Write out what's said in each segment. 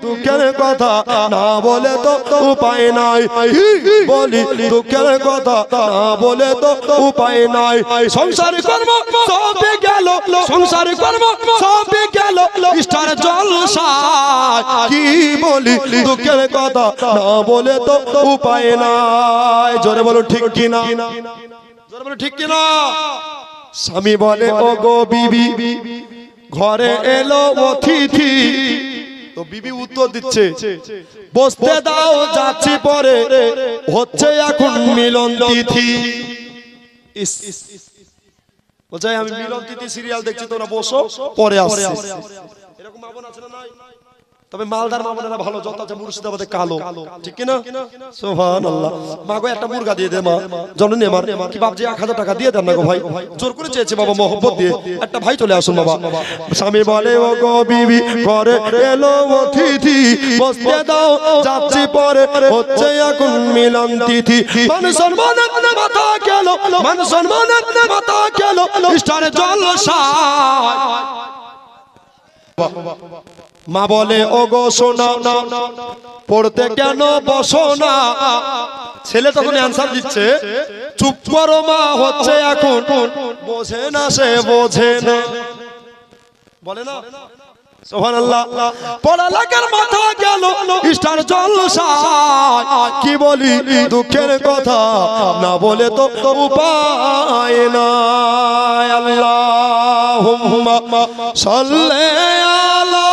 দুঃখের কথা না বলে তো উপায় নাই বলি দুঃখের কথা না বলে তো উপায় নাই সংসার কর্ম সবে গেল সংসার কর্ম সবে গেল স্টার জলসা কি বলি দুঃখের কথা না বলে তো উপায় নাই জোরে বলো ঠিক কি না জোরে বলো ঠিক কি না স্বামী বলে ও গো বিবি ঘরে এলো অতিথি তো বিবি উত্তর দিচ্ছে বসতে দাও যাচ্ছি পরে হচ্ছে এখন মিলন তিথি বলছে আমি মিলন তিথি সিরিয়াল দেখছি তোমরা বসো পরে আসছি এরকম মা বোন আছে না নাই তবে মালদার মা বোনেরা ভালো যত আছে মুর্শিদাবাদে কালো ঠিক কি না সুবহানাল্লাহ মা গো একটা মুরগা দিয়ে দে মা জননী আমার কি বাপ যে 1000 টাকা দিয়ে দেন না গো ভাই জোর করে চেয়েছে বাবা মোহব্বত দিয়ে একটা ভাই চলে আসুন বাবা স্বামী বলে ও গো বিবি ঘরে এলো অতিথি বসতে দাও যাচ্ছি পরে হচ্ছে এখন মিলন তিথি মান সম্মানের মাথা গেল মান সম্মানের মাথা গেল স্টারে জলসা মা বলে ও গো সোনা পড়তে কেন বসো না ছেলে তখন অ্যানসার দিচ্ছে চুপ করো মা হচ্ছে এখন বোঝে না সে বোঝে না বলে না সুবহানাল্লাহ পড়ালেখার মাথা গেল স্টার জলসা কি বলি দুঃখের কথা না বলে তো উপায় নাই আল্লাহুম্মা সাল্লি আলা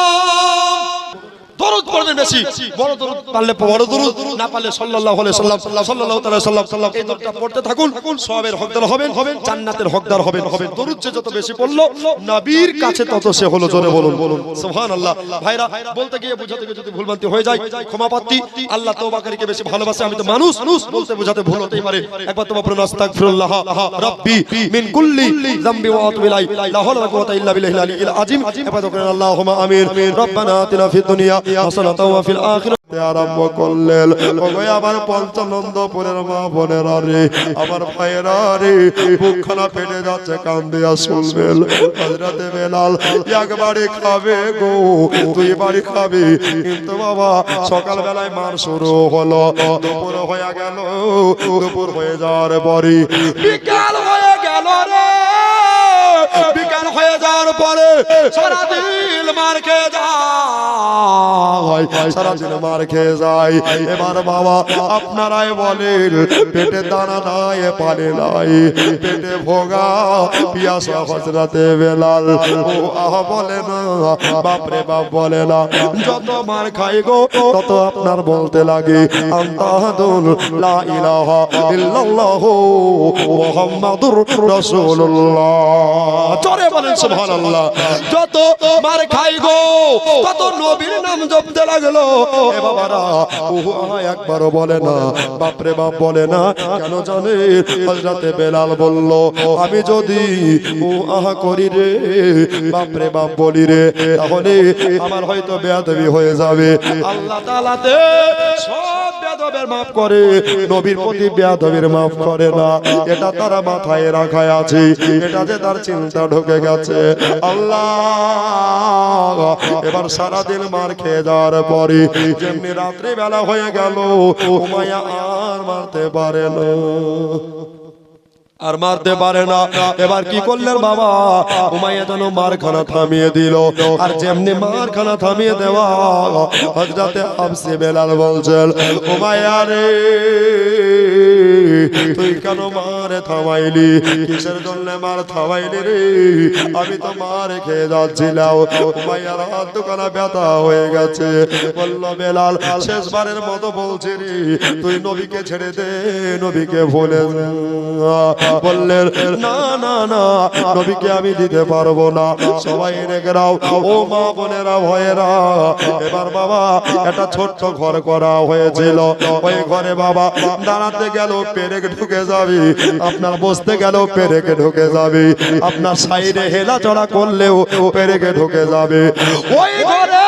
দরুদ পড়বেন বেশি বড় দরুদ পারলে বড় দরুদ না পারলে সাল্লাল্লাহু আলাইহি সাল্লাম সাল্লাল্লাহু তাআলা সাল্লাম এই দরুদটা পড়তে থাকুন সওয়াবের হকদার হবেন জান্নাতের হকদার হবেন দরুদ যে যত বেশি পড়লো নবীর কাছে তত সে হলো জোরে বলুন সুবহানাল্লাহ ভাইরা বলতে গিয়ে বুঝাতে গিয়ে যদি ভুলভ্রান্তি হয়ে যায় ক্ষমাপ্রার্থী আল্লাহ তওবাকারীকে বেশি ভালোবাসে আমি তো মানুষ বলতে বুঝাতে ভুল হতেই পারে একবার তোমরা পড়ুন আস্তাগফিরুল্লাহ রাব্বি মিন কুল্লি যামবি ওয়া আতুবু ইলাইহি লা হাওলা ওয়া কুওয়াতা ইল্লা বিল্লাহিল আলিয়্যিল আযীম একবার তোমরা আল্লাহুম্মা আমিন রব্বানা আতিনা ফিদ দুনিয়া হাসানাতাও ওয়া ফিল আখিরাতি আরম্ভ করলেন ওগো আমার পঞ্চনন্দপুরের মা বোনেরা রে আমার ভাইয়েরা রে বুকখানা ফেটে যাচ্ছে কান্দিয়া শুনবেন হযরতে বেলাল একবারে খাবে গো দুই বাড়ি খাবে কিন্তু বাবা সকাল বেলায় মার শুরু হলো দুপুর হয়ে গেল দুপুর হয়ে যাওয়ার পরে বিকাল হয়ে গেল রে বিকাল হয়ে যাওয়ার পরে সারাদিন মার খেয়ে যায় সারাদিন মার খেয়ে যায় এবার বাবা আপনারাই বলেন পেটে দানা নাই পালে নাই পেটে ভোগা পিয়াসা হযরতে বেলাল ও আহ বলে না বাপরে বাপ বলে না যত মার খাই গো তত আপনার বলতে লাগে আনতাহাদুল লা ইলাহা ইল্লাল্লাহু মুহাম্মাদুর রাসূলুল্লাহ জোরে বলেন সুবহানাল্লাহ যত মার খাই গো তত নবীর নাম জপতে লাগলো এ বাবারা ওহ একবারও বলে না বাপরে বাপ বলে না কেন জানে হযরতে বেলাল বলল আমি যদি ও আহা করি রে বাপরে বাপ বলি রে তাহলে আমার হয়তো বেয়াদবি হয়ে যাবে আল্লাহ তাআলাতে সব বেয়াদবের maaf করে নবীর প্রতি বেয়াদবির maaf করে না এটা তারা মাথায় রাখা আছে এটা যে তার চিন্তা ঢুকে গেছে আল্লাহ এবার সারা দিন মার খেয়ে যাওয়ার পরে যেমনি রাত্রি বেলা হয়ে গেল উমাইয়া আর মারতে পারে না আর মারতে পারে না এবার কি করলেন বাবা উমাইয়া যেন মারখানা থামিয়ে দিল আর যেমনি মারখানা থামিয়ে দেওয়া হযরতে হাফসে বেলাল বলছেন উমাইয়া রে তুই কেন মারে থামাইলি কিসের জন্য মার থামাইলি রে আমি তো মার খেয়ে যাচ্ছিলাম উমাইয়ার হাত দুখানা ব্যথা হয়ে গেছে বলল বেলাল শেষবারের মতো বলছি রে তুই নবীকে ছেড়ে দে নবীকে ভুলে বললেন না না না নবীকে আমি দিতে পারবো না সবাই রেখে দাও ও মা বোনেরা ভয়েরা এবার বাবা একটা ছোট্ট ঘর করা হয়েছিল ওই ঘরে বাবা দাঁড়াতে গেল পেরেক ঢুকে যাবে আপনার বসতে গেল পেরেকে ঢুকে যাবে আপনার সাইডে হেলা চড়া করলেও পেরেকে ঢুকে যাবে ওই ঘরে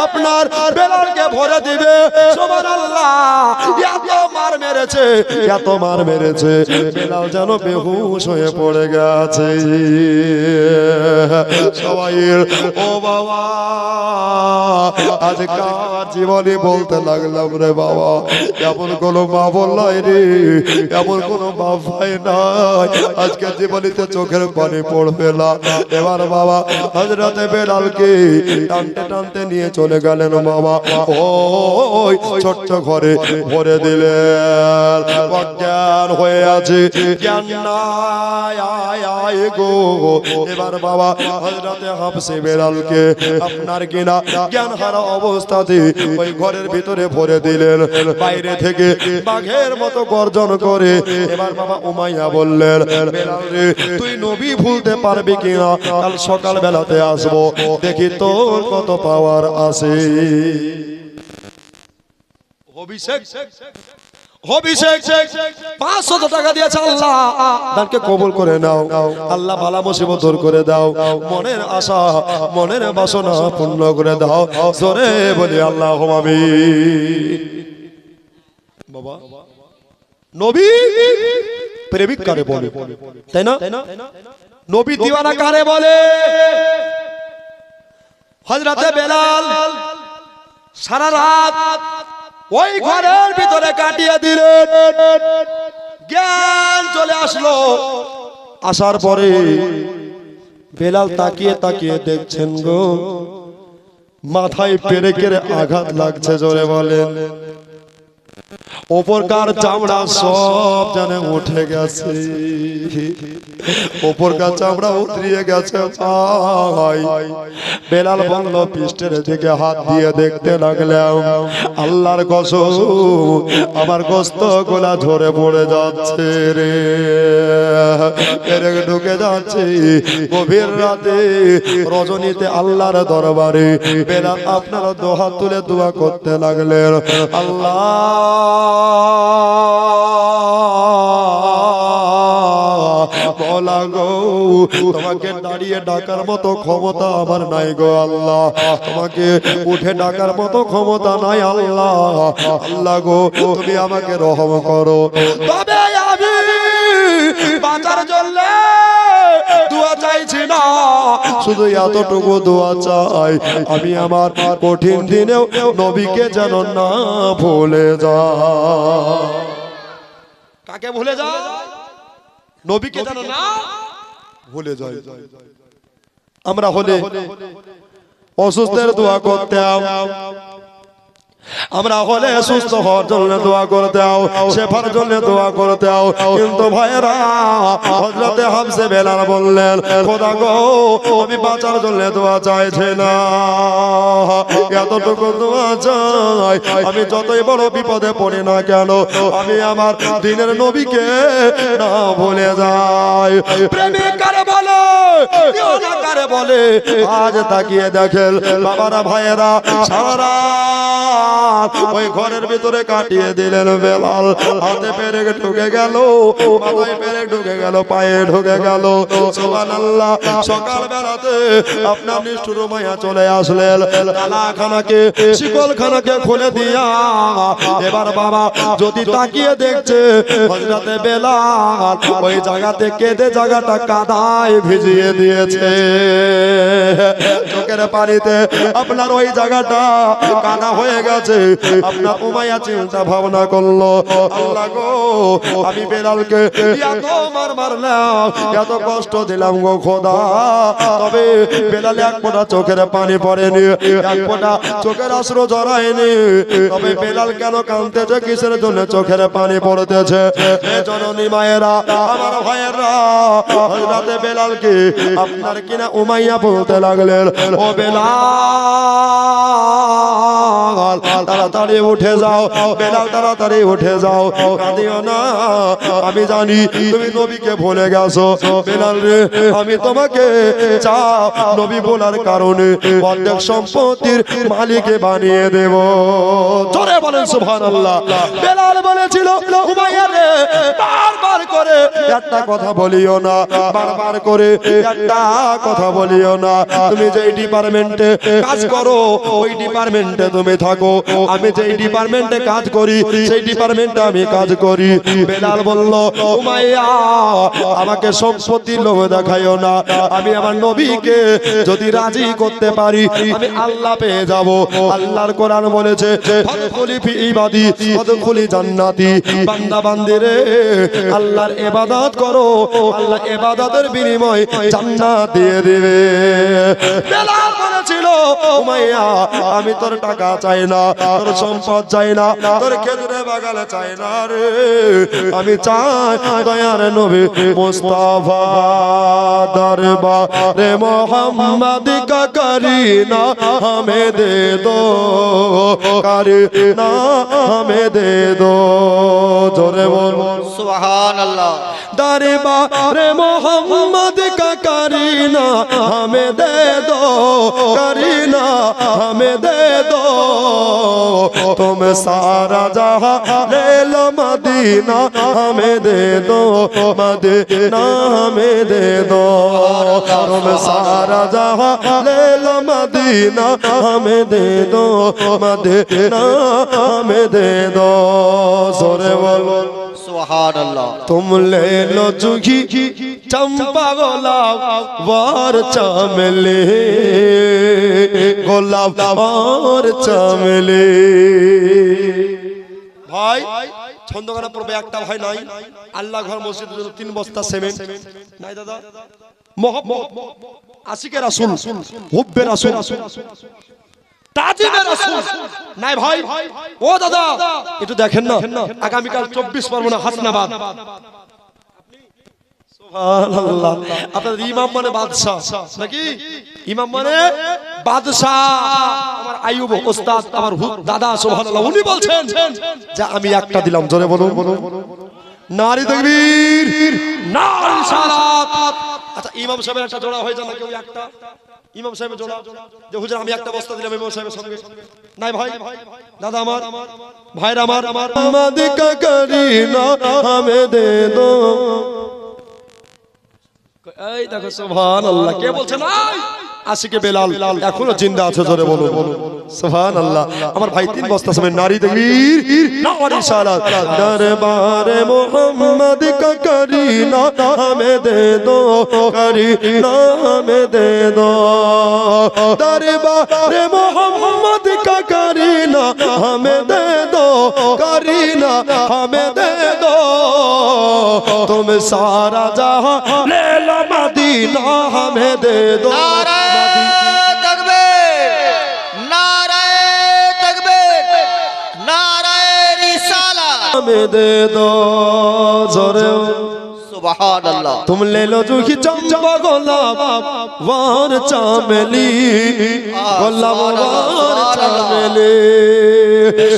আপনার বেলালকে ভরে দিবে। সুবহানাল্লাহ, এত মার মেরেছে, এত মার মেরেছে, বেলাল যেন বেহুশ হয়ে পড়ে গেছে। সবাই ও বাবা, আজকাল জীবনে বলতে লাগলাম রে বাবা, এমন কোন মা বললাই রে, এমন কোন বাপ ভাই নাই আজকে জীবনীতে চোখের পানি পড়বে না। এবার বাবা হযরতে বেলালকে টানতে টানতে নিয়ে চলে গেলেন বাবা, ওই ছোট্ট ঘরে ভরে দিলেন। অজ্ঞান হয়ে আছে, জ্ঞান নাই আয় গো। এবার বাবা হযরতে হাফসে বেলালকে আপনার কিনা জ্ঞান হারা অবস্থাতে ওই ঘরের ভিতরে ভরে দিলেন। বাইরে থেকে বাঘের মতো গর্জন করে এবার বাবা উমাইয়া বললেন, বেলাল রে, তুই নবী ভুলতে পারবি কিনা? কাল সকাল বেলাতে আসবো, দেখি তোর কত পাওয়ার আছে। অভিষেক 500 টাকা দিয়েছে আল্লাহ, দানকে কবুল করে নাও। আল্লাহ বালা মুসিবত দূর করে দাও, মনের আশা মনের বাসনা পূর্ণ করে দাও। জোরে বলি আল্লাহুম্মা আমিন। বাবা নবী প্রেমিক কারে বলে, তাই না? নবী দিওয়ানা কারে বলে? হযরতে বেলাল সারা রাত ওই ঘরের ভিতরে কাটিয়ে দিলেন। জ্ঞান চলে আসলো, আসার পরে বেলাল তাকিয়ে তাকিয়ে দেখছেন গো, মাথায় পেরেকের আঘাত লাগছে। জোরে বলেন, ওপরকার চামড়া সব জানে উঠে গেছে, ওপরকার চামড়া উতরিয়ে গেছে ভাই। বেলাল বলল, পৃষ্ঠের দিকে হাত দিয়ে দেখতে লাগলাম, আল্লাহর কসম আমার গোশত গোলা ঝরে পড়ে যাচ্ছে রে, পেরেক ঢুকে যাচ্ছে। গভীর রাতে রজনীতে আল্লাহর দরবারে বেলাল আপনারা দুহাত তুলে দোয়া করতে লাগলেন, আল্লাহ তোমাকে দাঁড়িয়ে ডাকার মতো ক্ষমতা আমার নাই গো আল্লাহ, তোমাকে উঠে ডাকার মতো ক্ষমতা নাই আল্লাহ। আল্লাহ গো, তুমি আমাকে রহম করো। তবে আমি বাঁচার জন্য দোয়া চাইছি না, শুধু এতটুকু দোয়া চাই, আমি আমার কঠিন দিনেও নবীকে যেন না ভুলে যা। কাকে ভুলে যা? নবীকে যেন না ভুলে যায়। আমরা হলে অসুস্থের দোয়া করতাম, আমরা হলে সুস্থ হওয়ার জন্য দোয়া করতাম, শেফার জন্য দোয়া করতাম, কিন্তু ভাইরা হযরতে হাফসে বেলাল বললেন, খোদা গো, আমি বাঁচার জন্য দোয়া চাইছি না, এতটুকু দোয়া চাই, আমি যতই বড় বিপদে পড়ি না কেন, আমি আমার দিনের নবীকে না ভুলে যাই। প্রেমিক কারে বলে, দিওয়ানা কারে বলে? আজ তাকিয়ে দেখেন বাবারা ভাইয়েরা, সারা ওই ঘরের ভিতরে কাটিয়ে দিলেন বেলাল। হাতে পেরেক ঢুকে গেল, মাথায় পেরেক ঢুকে গেল, পায়ে ঢুকে গেল। সুবহানাল্লাহ, সকাল বেলাতে আপনার নিষ্ঠুর মায়া চলে আসলেন, তালাখানাকে শিকলখানাকে খুলে দিয়া এবার বাবা যদি তাকিয়ে দেখছে হযরতে বেলাল ওই জায়গাতে কেঁদে জায়গাটা কাদায় ভিজিয়ে দিয়েছে। চোখের পানিতে আপনার ওই জায়গাটা কাদা হয়ে গেছে। আপনার উমাইয়া চিন্তা ভাবনা করলো, আল্লাহ গো, আমি বেলালকে এত মার মারলাম, এত কষ্ট দিলাম গো খোদা, তবে বেলাল এক ফোঁটা চোখের পানি পড়েনি, এক ফোঁটা চোখের অশ্রু জড়ায়নি, তবে বেলাল কেন কাঁদতেছে, কিসের জন্য চোখের পানি পড়তেছে? জননী মায়েরা, আমার ভাইয়েরা, হযরতে বেলালকে আপনার কিনা উমাইয়া বলতে লাগলেন, ও বেলাল, তাড়াতাড়ি উঠে যাও বেলাল তাড়াতাড়ি উঠে যাও কাঁদিও না আমি জানি তুমি নবীকে ভুলে গেছো বেলাল রে আমি তোমাকে চাও নবী বলার কারণে অর্ধেক সম্পত্তির মালিকে বানিয়ে দেব জোরে বলেন সুবহানাল্লাহ বেলাল বলেছিল উমাইয়া রে বারবার করে একটা কথা বলিও না বারবার করে একটা কথা বলিও না তুমি যেই ডিপার্টমেন্টে কাজ করো ওই ডিপার্টমেন্টে তুমি থাকো আমি যেই ডিপার্টমেন্টে কাজ করি সেই ডিপার্টমেন্টে আমি কাজ করি বেলাল বলল উমাইয়া আমাকে সম্পত্তির লোভ দেখাইও না আমি আমার নবীকে যদি রাজি করতে পারি আমি আল্লাহ পেয়ে যাব আল্লাহর কোরআন বলেছে ফাদখুলি ফি ইবাদি ফাদখুলি জান্নাতি বান্দা বান্দিরে আল্লাহর ইবাদত করো আল্লাহ ইবাদতের বিনিময়ে জান্নাত দিয়ে দিবে বেলাল বলেছিল উমাইয়া আমি তোর টাকা চাই না তোর সম্পদ চাই না তোর খেজুরে বাগালে চাই না রে আমি চাই দয়ার নবী মুস্তাফা দরবারে মোহাম্মদ কা করিনা हमें दे दो करीना हमें दे दो जोरे बोल सुभान अल्लाह दरबार मोहम्मद का करीना हमें दे दो करीना हमें दे दो तुम सारा जहां ले लो मदीना हमें दे दो मदीना हमें दे दो तुम सारा जहां ले लो मदीना हमें दे दो मदीना हमें दे दो जोरे बोल सुभान अल्लाह तुम ले लो जूही चंपा गोलाब वार चमेली गोलाब और चमेली ভাই ছন্দগানা পড়বে একটা ভাই নাই আল্লাহ ঘর মসজিদের জন্য 3 বস্তা সিমেন্ট নাই দাদা মোহাম্মদ আশিকে রাসূল হুব্বে রাসূল তাজিমে রাসূল নাই ভাই ও দাদা একটু দেখেন না আগামী কাল 24 পরগনা হাসনাবাদ সুবহানাল্লাহ আপনাদের ইমাম মানে বাদশা নাকি ইমাম মানে বাদশা আমার আইয়ুব ওস্তাদ আমার দাদা সুবহানাল্লাহ উনি বলছেন যে আমি একটা দিলাম জোরে বলুন নারী তাকবীর নারী সালাত আচ্ছা ইমাম সাহেবের একটা জোড়া হয়ে যায় না কেউ একটা ইমাম সাহেবের জোড়া যে হুজুর আমি একটা বস্তা দিলাম ইমাম সাহেবের সঙ্গে নাই ভাই দাদা আমার ভাইরা আমার মোহাম্মদ কা করিনা हमें दे दो এই দেখো সুবহানাল্লাহ কে বলছে না আশিকে বেলাল এখনো জিন্দা আছে জোরে বলো সুবহানাল্লাহ আমার ভাই 3 বস্তা সময় নারী তাকবীর নারী সালাত দরবারে মোহাম্মদ কা করিনা हमें दे दो करीना हमें दे दो दरबारे मोहम्मद का करीना हमें दे दो करीना हमें दे दो तुम सारा जहां ले लो मदीना हमें दे दो हमें दे दो जोरे सुभान अल्लाह तुम ले लो जूही चंपा गोलाब वार चमेली गोलाब वार चमेली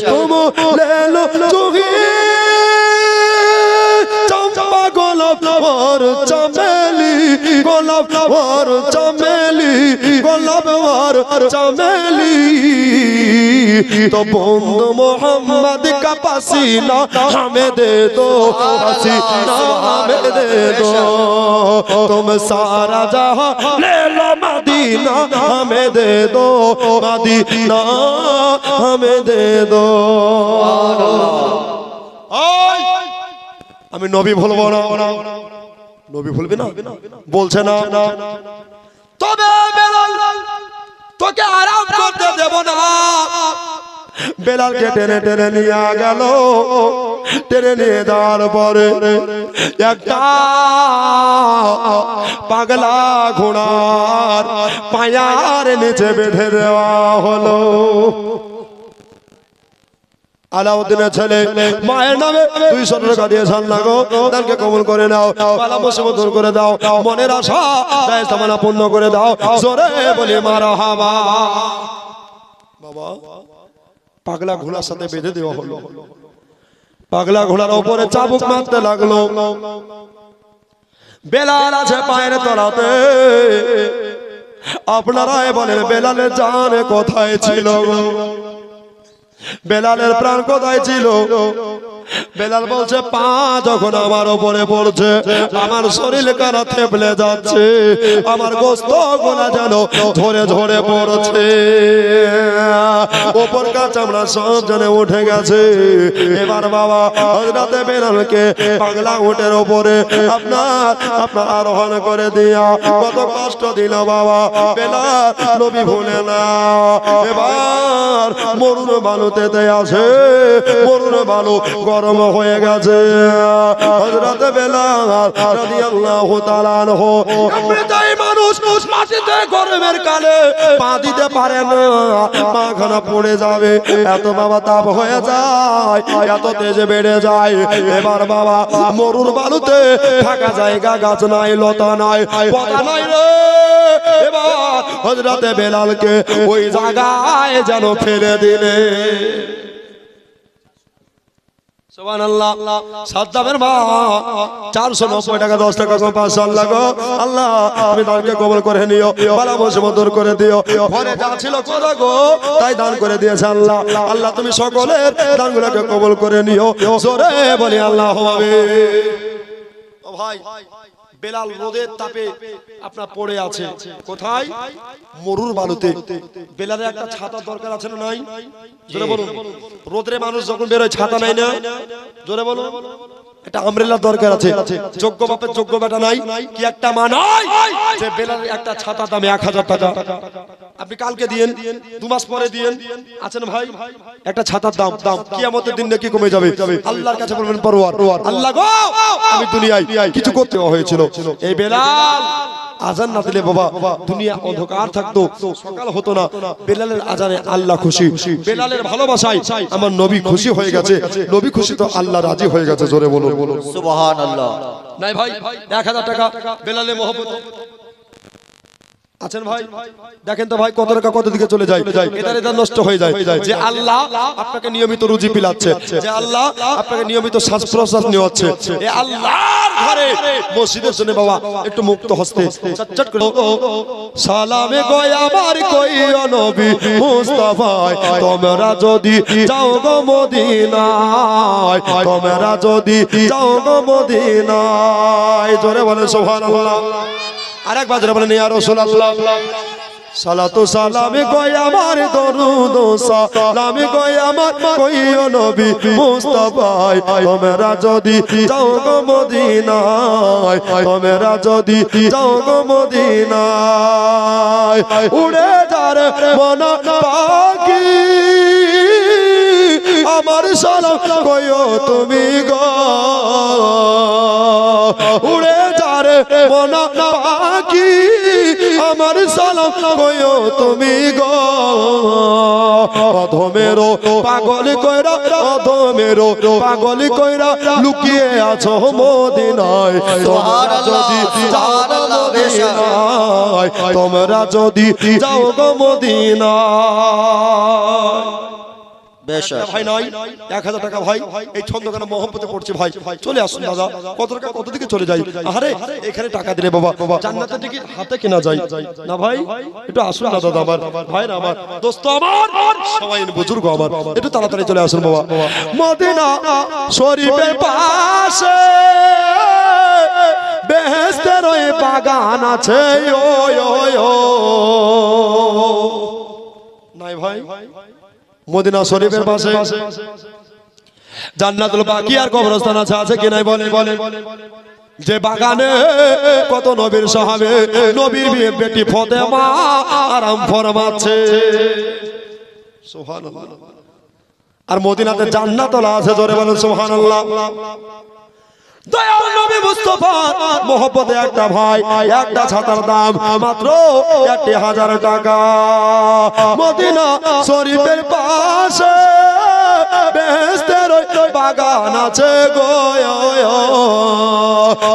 तुम ले लो जूही चंपा गोलाब वार चमेली गोलाब वार चमेली गोलाब वार चमेली तो बंद मोहम्मद का पसीना हमें दे दो पसीना हमें दे दो तुम सारा जहां ले लो मदीना हमें दे दो मदीना हमें दे दो আমি নবী ভুলবো না নবী ভুলবি না বলছে না তবে বেলাল তোকে আরাম করতে দেব না বেলালকে টেনে টেনে নিয়ে গেল টেনে নিয়ে যাওয়ার পরে একটা পাগলা ঘোড়ার পায়ার নিচে বেঁধে দেওয়া হলো আলাউদ্দিনের ছেলে মায়ের নামে 200 টাকা দিয়ে সাল্লা গো তাকে কবুল করে নাও বালা মুসিবত দূর করে দাও মনের আশা দায় তামান্না পূর্ণ করে দাও জোরে বলি মারহাবা বাবা পাগলা ঘোড়ার সাথে বেঁধে দেওয়া হলো। পাগলা ঘোড়ার উপরে চাবুক মারতে লাগলো। বেলাল আছে পায়ের তলাতে। আপনারাই বলেন বেলালের জান কোথায় ছিল? বেলালের প্রাণ কোথায় ছিল? বেলাল বলছে পা যখন আমার উপরে পড়ছে আমার শরীর কারা থেপলে যাচ্ছে, আমার গোস্ত গোলা যেন ঝরে ঝরে পড়ছে, ওপরকার চামড়া সব যেন উঠে গেছে। এবার বাবা হযরতে বেলালকে পাগলা উটের উপরে আপনার আরোহণ করে দিয়া কত কষ্ট দিল বাবা। বেলাল নবী ভুলে না। এবার মরুর বালুতে আছে, মরুর বালু গরম হয়ে গেছে। হযরত বেলাল রাদিয়াল্লাহু তাআলা আনহু এমনিতেই মানুষ মাটিতে গরমের কালে পা দিতে পারে না, পাখানা পড়ে যাবে, এত বাবা তাপ হয়ে যায়, এত তেজে বেড়ে যায়। এবার বাবা মরুর বালুতে থাকা জায়গা, গাছ নাই, লতা নাই, পাতা নাই রে। এবার হযরত বেলালকে ওই জায়গায় যেন ফেলে দিলে। সুবহানাল্লাহ। সাদ্দামের মা 490 টাকা 10 টাকা কম 500 আল্লাহ গো আল্লাহ তুমি দানকে কবুল করে নিও, বালা মুসিবত দূর করে দিও। ঘরে যা ছিল খোদা গো তাই দান করে দিয়েছে আল্লাহ। আল্লাহ তুমি সকলের দানগুলোকে কবুল করে নিও। জোরে বলি আল্লাহু আমিন। ও ভাই বেলাল রোদের তাপে আপনার পড়ে আছে কোথায়? মরুর বালুতে। বেলালের একটা ছাতা দরকার আছে না নাই? জোরে বলুন। রোদরে মানুষ যখন বের হয় ছাতা নাই না? জোরে বলুন। একটা আমব্রেলা দরকার আছে। যোগ্য বাপের যোগ্য বেটা নাই কি একটা মা নাই যে বেলালের একটা ছাতা দামে 1000 টাকা আপনি কালকে দিয়েন, 2 মাস পরে দিয়েন, আছেন ভাই একটা ছাতার দাম কিয়ামতের দিন নাকি কমে যাবে। আল্লাহর কাছে বলবেন পরওয়ার আল্লাহ গো আমি দুনিয়ায় কিছু করতে হয়েছিল, এই বেলাল আজান না দিলে বাবা দুনিয়া অন্ধকার থাকতো, সকাল হতো না। বেলালের আজানে আল্লাহ খুশি, বেলালের ভালোবাসায় আমার নবী খুশি হয়ে গেছে, নবী খুশি তো আল্লাহ রাজি হয়ে গেছে। জোরে বলুন সুবহানাল্লাহ। নাই ভাই 1000 টাকা বেলালের মহব্বত আছেন ভাই? দেখেন তো ভাই কত টাকা কত দিকে চলে যায়, এটা নষ্ট হয়ে যায়। যে আল্লাহ আপনাকে নিয়মিত রুজি পিলাচ্ছে, যে আল্লাহ আপনাকে নিয়মিত শ্বাস প্রশ্বাস নেওয়াচ্ছে, এই আল্লাহর ঘরে মসজিদের জন্য বাবা একটু মুক্ত হস্তে চটচট করে সালামে গো আমার কই নবী মুস্তাফায় তোমরা যদি যাও গো মদিনায়, তোমরা যদি যাও গো মদিনায়। জোরে বলেন সুবহানাল্লাহ। আরেক বাজরে বলেন ইয়া রাসূলুল্লাহ। সালাতু সালামে কই আমার দরুদ সালামে কই আমার কই নবী মুস্তাফায় তোমরা যদি যাও গো মদিনায়, তোমরা যদি যাও গো মদিনায়। উড়ে যারে মন পাখি আমার সালাম কইও তুমি গো, উড়ে যারে মন পাখি আমার সালাম কইও তুমি গো। অধমেরো পাগল কইরা, অধমেরো পাগল কইরা লুকিয়ে আছো মদিনায়, তোমরা যদি যাও গো মদিনায়, তোমরা যদি যাও গো মদিনায়। ভাই নাই 1000 টাকা ভাই এই ছন্দগানা মহব্বতে পড়ছে ভাই, চলে আসুন দাদা। কত টাকা কত দিকে চলে যায়? আরে এখানে টাকা দিলে বাবা জান্নাতের টিকিট হাতে কেনা যায় না ভাই? একটু আসুন না দাদা আমার ভাই না আমার দোস্ত আমার সবাই বুজুর্গ আমার, একটু তাড়াতাড়ি চলে আসুন বাবা। মদিনা শরীফের পাশে বেহেশতের ওই বাগান আছে ও নাই ভাই? মদিনা শরীফের পাশে জান্নাতুল বাকি আর কবরস্থান আছে কি নাই? বলে যে বাগানে কত নবীর সাহাবে নবীর বেটি ফাতেমা আরাম ফরমাচ্ছে। সুবহানাল্লাহ। আর মদিনাতে জান্নাতুল আছে, জোরে বলেন সুবহানাল্লাহ। দয়াল নবী মুস্তাফা মহব্বতে একটা ভাই একটা ছাতার দাম মাত্র 1000 টাকা। মদিনা শরীফের পাশে বেহেশতের বাগান আছে গো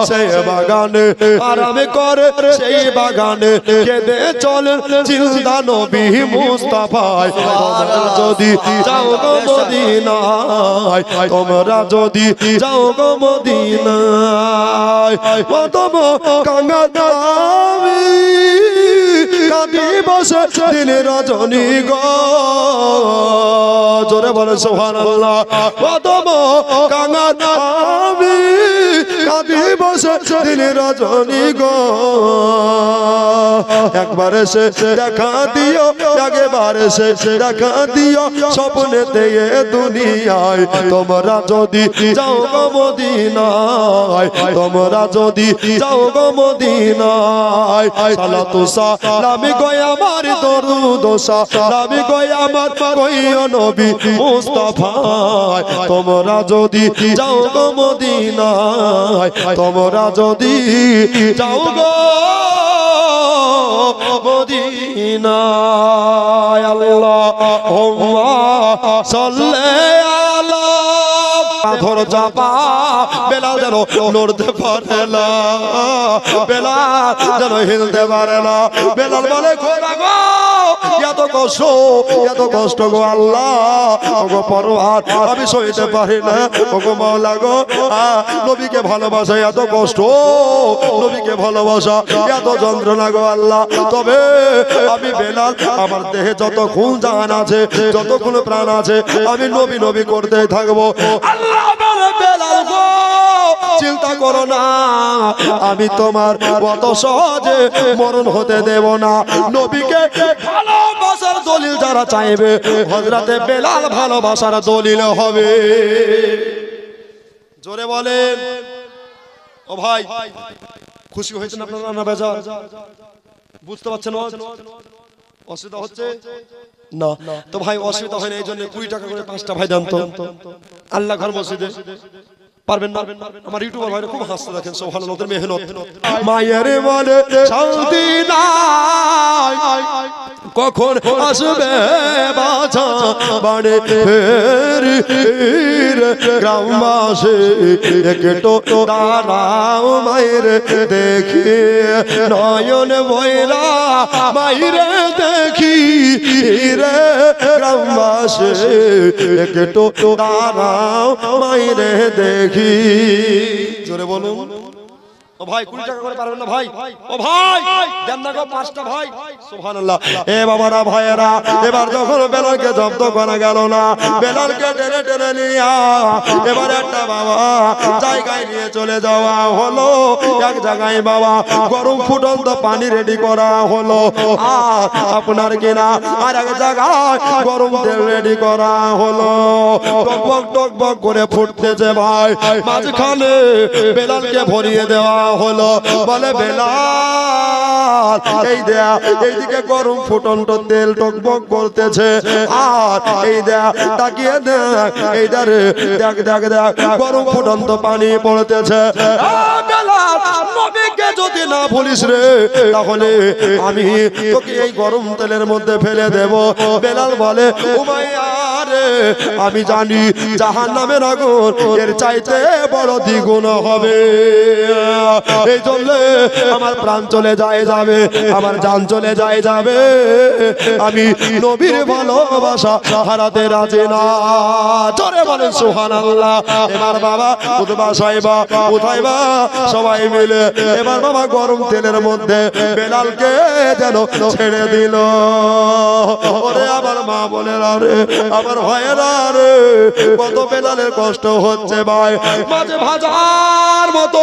সেই বাগানে আরাম করে সেই বাগানে কেঁদে চলেন জিন্দা নবী মুস্তাফায় তোমরা যদি যাও গো মদিনায় তোমরা যদি যাও গো মদিনায় প্রথম কাঙ্গাদামি কাঁদি বসে দিন রজনী গো জোরে বলে সুবহানাল্লাহ প্রথম কাঙ্গাদামি কাঁদি বসে দিন রজনী গো একবার সে দেখা দিও একবার সে দেখা দিও স্বপ্নেতে এ দুনিয়ায় তোমরা যদি যাও গো মদিনায় তোমরা যদি যাও গো মদিনায় সালাতু সালামি গো আমার দরুদ সালামি গো আমার কইও নবী মুস্তাফায় তোমরা যদি যাও গো মদিনায় তোমরা যদি যাও গো মদিনায় আল্লাহুম্মা সাল্লি আলা ধর চাপা বেলাল যেন লড়তে পারে না বেলাল যেন হিলতে পারে না বেলাল বলে খোদা গো এত কষ্ট গো আল্লাহ ওগো পরওয়ার আমি সইতে পারি না ওগো মাওলা গো নবীকে ভালোবাসা এত কষ্ট নবীকে ভালোবাসা এত যন্ত্রণা গো আল্লাহ তবে আমি বেলাল আমার দেহে যত খুন জান আছে যত খুন প্রাণ আছে আমি নবী নবী করতে থাকবো আল্লাহ বলে বেলাল গো চিন্তা করো না আমি তোমার কত সহজে মরণ হতে দেব না নবীকে ভালোবাসার দলিল যারা চাইবে হযরতে বেলাল ভালোবাসার দলিল হবে জোরে বলেন ও ভাই খুশি হয়েছেন আপনারা না বেজার বুঝতে পারছেন অসুবিধা হচ্ছে না তো ভাই অসুবিধা হয় না এই জন্য 20 টাকা করে 5টা ভাই দেন তো আল্লাহ ঘর মসজিদে পারবেন না আমার ইউটিউবার ভাইরা খুব হাসতে দেখেন সুবহানাল্লাহ ওদের মেহনত মায়ের বলে শান্তি নাই কখন আসবে বাছা বাড়ে ফের গ্রামবাসী একটু দাঁড়াও মায়ের দেখি নয়ন বইরা মায়ের দেখি রে গ্রামবাসী একটু দাঁড়াও মায়ের দেখি জোরে বলুন ও ভাই 20 টাকা করে পারবেন না ভাই ও ভাই দেন না গো 5টা ভাই সুবহানাল্লাহ এ বাবারা ভাইয়েরা এবার যখন বেলালকে জব্দ করা গেল না বেলালকে টেনে টেনে নিয়া এবার একটা বাবা জায়গায় নিয়ে চলে যাওয়া হলো এক জায়গায় বাবা গরম ফুটন্ত পানি রেডি করা হলো আর আপনার কিনা আর এক জায়গায় গরম তেল রেডি করা হলো টকবক করে ফুটতেছে ভাই মাঝখানে বেলালকে ভরিয়ে দেওয়া হলো বলে বেলাল এই দেয়া এইদিকে গরম ফুটন্ত তেল টকবক করতেছে আর এই দেয়া তাকিয়ে দেখ এই দেখ গরম ফুটন্ত পানি পড়তেছে বেলাল নবীকে যদি না বলিস রে তাহলে আমি তোকে এই গরম তেলের মধ্যে ফেলে দেব বেলাল বলে উমাইয়া রে আমি জানি জাহান্নামের আগুন এর চাইতে বড় দ্বিগুণ হবে এই জন্য আমার প্রাণ চলে যাবে আমার জান চলে যাবে আমি নবীর ভালোবাসা হারাতে রাজি না জোরে বলেন সুবহানাল্লাহ এবার বাবা উতবা সাহেবা উঠাইবা সবাই মিলে এবার বাবা গরম তেলের মধ্যে বেলালকে যেন ছেড়ে দিল ওরে আমার মা বোনেরা রে আমার ভাইয়েরা রে কত বেলালের কষ্ট হচ্ছে ভাই মাঝে ভাজার মতো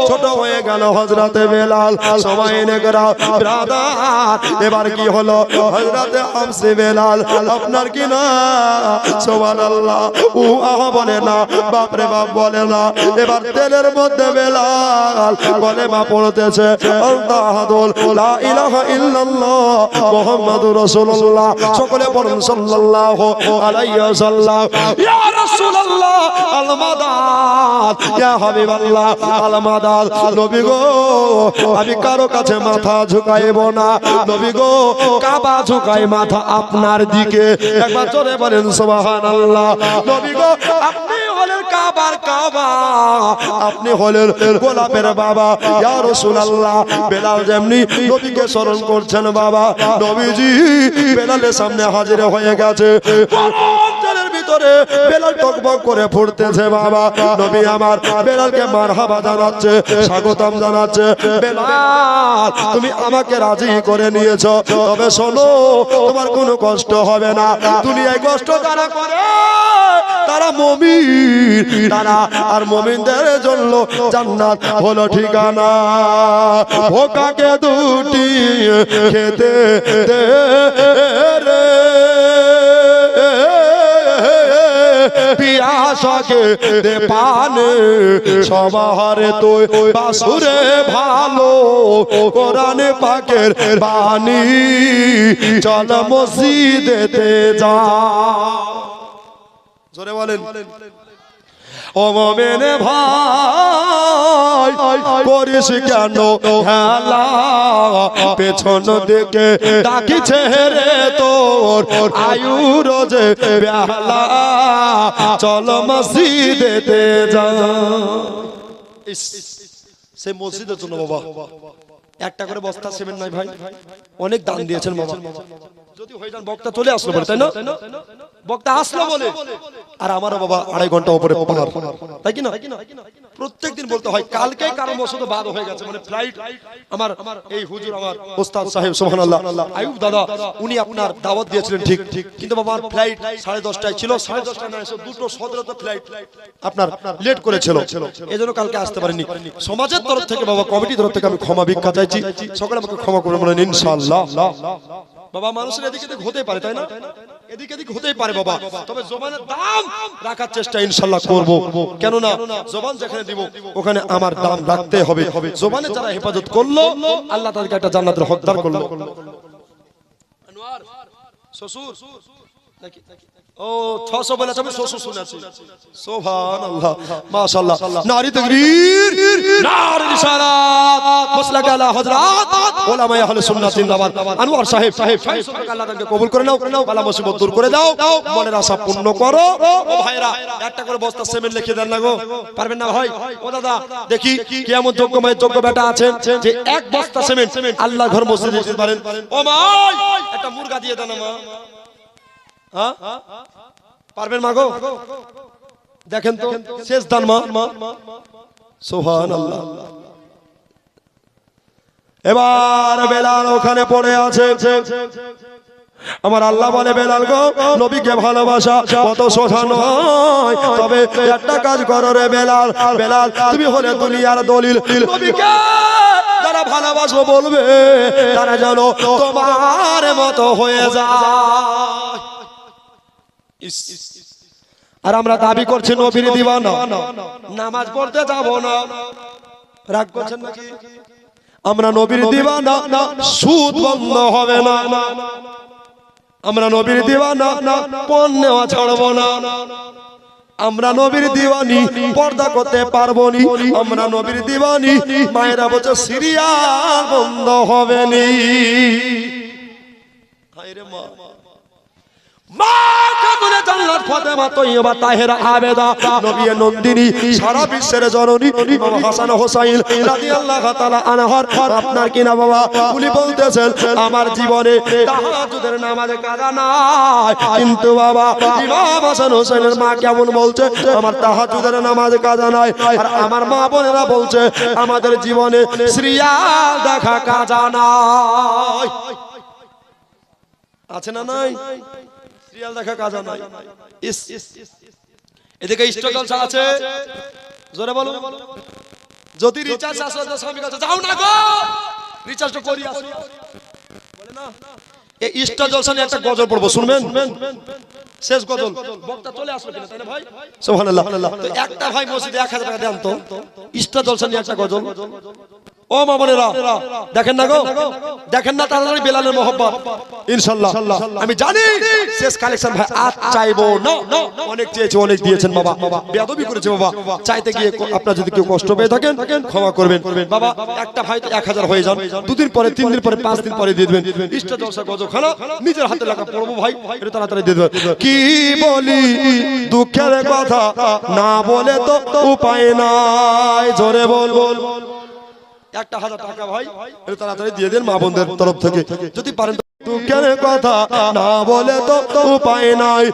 ছোট হয়ে গেল হযরতে বেলাল সবাই নেকরা ব্রাদার এবার কি হলো হযরতে হামসে বেলাল আপনার কি না সুবহানাল্লাহ ও আহা বলে না বাপ রে বাপ বলে না এবার তেলের মধ্যে বেলাল বলে মা পড়তেছে আল্লাহুল লা ইলাহা ইল্লাল্লাহ মুহাম্মাদুর রাসূলুল্লাহ সকলে পড়ুন সাল্লাল্লাহু আলাইহি ওয়াসাল্লাম ইয়া রাসূলুল্লাহ আল মাদাদ ইয়া হাবিবাল্লাহ আল মাদাদ নবী গো আমি কারো কাছে মাথা ঝুঁকাইব না নবী গো কাবা ঝুঁকাই মাথা আপনার দিকে একবার জোরে বলেন সুবহানাল্লাহ নবী গো আপনি হলেন কাবার কাবা, আপনি হলেন গোলাপের বাবা ইয়া রাসূলুল্লাহ। বেলাল যেমনি নবীকে স্মরণ করছেন বাবা, নবীজি বেলালের সামনে হাজির হয়ে গেছে। অন্তরের ভিতরে বেলাল টকবক করে ফুটতেছে বাবা। নবী আমার বেলালকে মারহাবা জানাচ্ছে, স্বাগতম জানাচ্ছে। বেলাল তুমি আমাকে রাজি করে নিয়েছো, তবে শোনো তোমার কোনো কষ্ট হবে না। দুনিয়ায় কষ্ট যারা করে তারা মুমিন, তারা আর মুমিনদের জন্য জান্নাত হলো ঠিকানা। ভোকাকে দুটি খেতে দে রে, পিয়াসাকে দে পানে, সবারে তুই বাসুরে ভালো কোরআনে পাকের বাণী, চল মসজিদেতে যা। জোরে বলেন। ও মোমেন ভাই করিস কেন হেলা, পেছন দিকে ডাকিছে রে তোর আয়ু রোজে বেলা, চল মসজিদেতে যা। সে মসজিদের জন্য বাবা একটা করে বস্তা সিমেন্ট নাই ভাই, অনেক দান দিয়েছেন বাবা। যদি হয়ে যান বক্তা চলে আসলো বলে, তাই না? বক্তা আসলো বলে আর আমারও বাবা 2.5 ঘন্টা উপরে পাহাড়, তাই কি না? প্রত্যেকদিন বলতে হয়। কালকে কারণ বশত বাদ হয়ে গেছে, মানে ফ্লাইট আমার এই হুজুর আমার ওস্তাদ সাহেব সুবহানাল্লাহ আইয়ুব দাদা, উনি আপনার দাওয়াত দিয়েছিলেন ঠিক, কিন্তু বাবা আমার ফ্লাইট 10:30টায় ছিল, 10:30টায় না এসে 2:17 ফ্লাইট আপনার লেট করেছিল, এজন্য কালকে আসতে পারিনি। সমাজের তরফ থেকে বাবা, কমিটির তরফ থেকে আমি ক্ষমা ভিক্ষা চাইছি, সকলে আমাকে ক্ষমা করবেন বলেন ইনশাআল্লাহ। বাবা মানুষের এদিকে এদিক হতেই পারে, তাই না? এদিকে এদিক হতেই পারে বাবা, তবে জবানের দাম রাখার চেষ্টা ইনশাআল্লাহ করব। কেন না জবান যেখানে দিব ওখানে আমার দাম রাখতে হবে। জবানে যারা হেফাজত করলো আল্লাহ তাদেরকে একটা জান্নাতের হকদার করলো। আনোয়ার শ্বশুর নাকি? ও 600 বলেছে, আমি শ্বশুর শুনেছি। সুবহানাল্লাহ মাশাআল্লাহ। নারী তাকবীর, নারী রিসালাত, মাসলাক আলা হযরত উলামা আহলে সুন্নাত জিন্দাবাদ। আনোয়ার সাহেব আল্লাহ তাকে কবুল করে নাও, বালা মুসিবত দূর করে দাও, মনের আশা পূর্ণ করো। ও ভাইরা একটা করে বস্তা সিমেন্ট লিখে দেন না গো, পারবেন না ভাই? ও দাদা দেখি কিয়ামত যোগ্য মায়ের যোগ্য বেটা আছেন যে এক বস্তা সিমেন্ট আল্লাহ ঘর মসজিদে দিতে পারেন। ও মা একটা মুরগা দিয়ে দেন মা। হ্যাঁ পারবেন মা গো? দেখেন তো শেষ দান মা। সুবহানাল্লাহ। এবার বেলাল ওখানে পড়ে আছে। আমার আল্লাহ বলে বেলাল গো, নবীকে ভালোবাসা কত সোজা নয়, তবে একটা কাজ করো রে বেলাল। বেলাল তুমি হলে দুনিয়ার দলিল, নবীকে যারা ভালোবাসবো বলবে তারা যেন তোমার মতো হয়ে যায়। আর আমরা দাবি করছি নবীর দিওয়ানা, নামাজ পড়তে যাব না, রাগ করছেন নাকি? আমরা নবীর দিওয়ানা, সুদ বন্ধ হবে না। আমরা নবীর দিওয়ানা, পণ নেওয়া ছাড়বো না। আমরা নবীর দিওয়ানি, পর্দা করতে পারবো নি। আমরা নবীর দিওয়ানি, মায়েরা বলছে সিরিয়াল বন্ধ হবে নি। হায়রে মা, মা কামনে জান্নাত ফাতেমা তয়্যিবা তাহেরা আবেদা নবী নন্দিনী, সারা বিশ্বের জননী ইমাম হাসান হোসাইন রাদিয়াল্লাহু তাআলা আনহার আপনার কিনা বাবা উনি বলতেছেন আমার জীবনে তাহাজ্জুদের নামাজে কাজা নাই, কিন্তু বাবা ইমাম হাসান হোসাইনের মা কেমন বলছে আমার তাহাজ্জুদের নামাজে কাজা নাই। আর আমার মা বোনেরা বলছে আমাদের জীবনে সিরিয়াল দেখা কাজা নাই। আছে না নাই? সিরিয়াল দেখা কাজা নাই। এদিকে স্টক জলসা আছে, জোরে বলো। যদি রিচার্জ আসে তো স্বামী কাছে যাও না গো, রিচার্জটা করি আসো বলে না। এই স্টক জলসা নিয়ে একটা গজল পড়বো, শুনবেন? শেষ গজল, বক্তা চলে আসলো কিনা, তাই না ভাই? সুবহানাল্লাহ। তো একটা ভাই মসজিদে 1000 টাকা দেন তো, স্টক জলসা নিয়ে একটা গজল। ও মা বোনেরা দেখেন না গো, দেখেন না তাড়াতাড়ি বেলালের মহব্বত। ইনশাআল্লাহ আমি জানি শেষ কালেকশন ভাই আজ চাইবো না, অনেক চেয়েছে অনেক দিয়েছেন বাবা, বেয়াদবি করেছে বাবা, চাইতে গিয়ে আপনারা যদি কেউ কষ্ট পেয়ে থাকেন ক্ষমা করবেন বাবা। একটা ভাই তো 1000 হয়ে যান, দুদিন পরে 3 দিন পরে 5 দিন পরে দিয়ে দেবেন। ইষ্ট জলসা গজখানা নিজের হাতে লেখা পড়বো ভাই, এটা তাড়াতাড়ি দিয়ে দেবেন। কি বলি দুঃখের কথা না বলে তো উপায় নাই, জোরে বল বল। 1000 টাকা ভাই এটা তাড়াতাড়ি দিয়ে দেন মা বোনদের তরফ থেকে যদি পারেন। দুঃখের কথা না বলে তো উপায় নাই,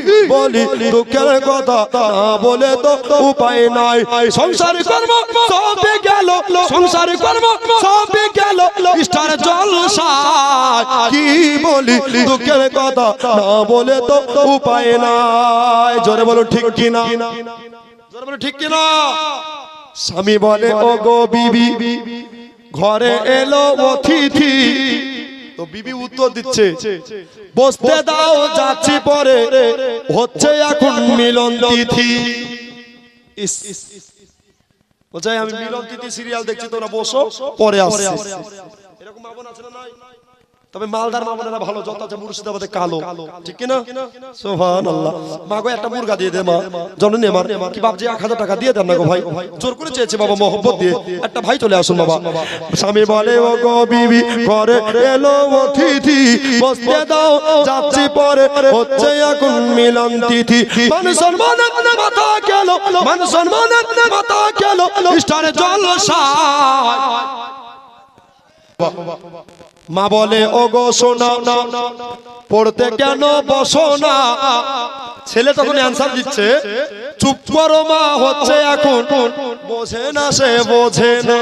কি বলি দুঃখের কথা না বলে তো উপায় নাই। সংসার কর্ম সবে গেল, সংসার কর্ম সবে গেল স্টার জলসা। কি বলি দুঃখের কথা না বলে তো উপায় নাই, জোরে বলো ঠিক কি না, জোরে বলো ঠিক কি না। স্বামী বলে ও গো বিবি ঘরে এলো অতিথি, তো বিবি উত্তর দিচ্ছে বসতে দাও যাচ্ছি পরে, হচ্ছে এখন মিলন তিথি। বলছে আমি মিলন তিথি সিরিয়াল দেখছি, তোমরা বসো পরে আসছি। এরকম মা বোন আছে না নাই? তবে মালদার মা বোনেরা ভালো, যত আছে মুর্শিদাবাদে কালো, ঠিক কি না? সুবহানাল্লাহ। মা গো একটা মুরগা দিয়ে দে মা, জননী আমার কি বাপ যে 1000 টাকা দিয়ে দেন না গো ভাই, জোর করে চেয়েছে বাবা মহব্বত দিয়ে। একটা ভাই চলে আসুন বাবা। স্বামী বলে ও গো বিবি ঘরে এলো অতিথি, বসতে দাও যাচ্ছি পরে, হচ্ছে এখন মিলন তিথি। মান সম্মানের মাথা গেল, মান সম্মানের মাথা গেল স্টারে জলসা। মা বলে ও গো সোনা পড়তে কেন বসো না, ছেলে তখন অ্যানসার দিচ্ছে চুপ করো মা, হচ্ছে এখন বোঝে না সে বোঝে না,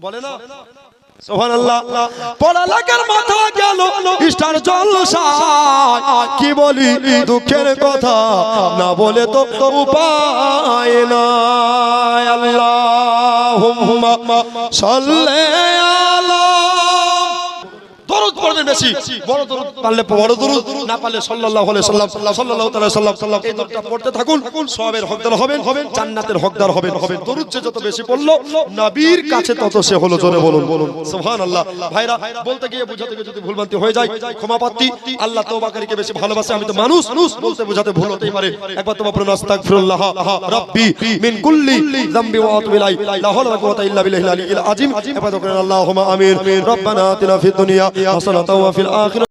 বলে না সুবহানাল্লাহ। পড়ালেখার মাথা গেল স্টার জলসা, কি বলি দুঃখের কথা না বলে তো উপায় নাই। আল্লাহুম্মা সাল্লি আলা, দরুদ পড়বেন বেশি, বড় দরুদ পারলে বড় দরুদ, না পারলে সাল্লাল্লাহু আলাইহি সাল্লাম সাল্লাল্লাহু তাআলা সাল্লাম এই দরুদটা পড়তে থাকুন। সওয়াবের হকদার হবেন, জান্নাতের হকদার হবেন। দরুদ যে যত বেশি পড়লো নবীর কাছে তত সে হলো, জোরে বলুন সুবহানাল্লাহ। ভাইরা বলতে গিয়ে বুঝাতে গিয়ে যদি ভুলভ্রান্তি হয়ে যায় ক্ষমা প্রার্থী। আল্লাহ তওবাকারীকে বেশি ভালোবাসে, আমি তো মানুষ, বলতে বুঝাতে ভুল হতেই পারে। একবার তোমরা পড়ুন আস্তাগফিরুল্লাহ রাব্বি মিন কুল্লি যামবি ওয়া আতুবু ইলাইহি, লা হাওলা ওয়া কুওয়াতা ইল্লা বিল্লাহিল আলিয়্যিল আযীম। একবার করেন আল্লাহুম্মা আমিন। রব্বানা আতিনা ফিদ দুনিয়া হাসানাতাও ওয়া ফিল আখিরাতি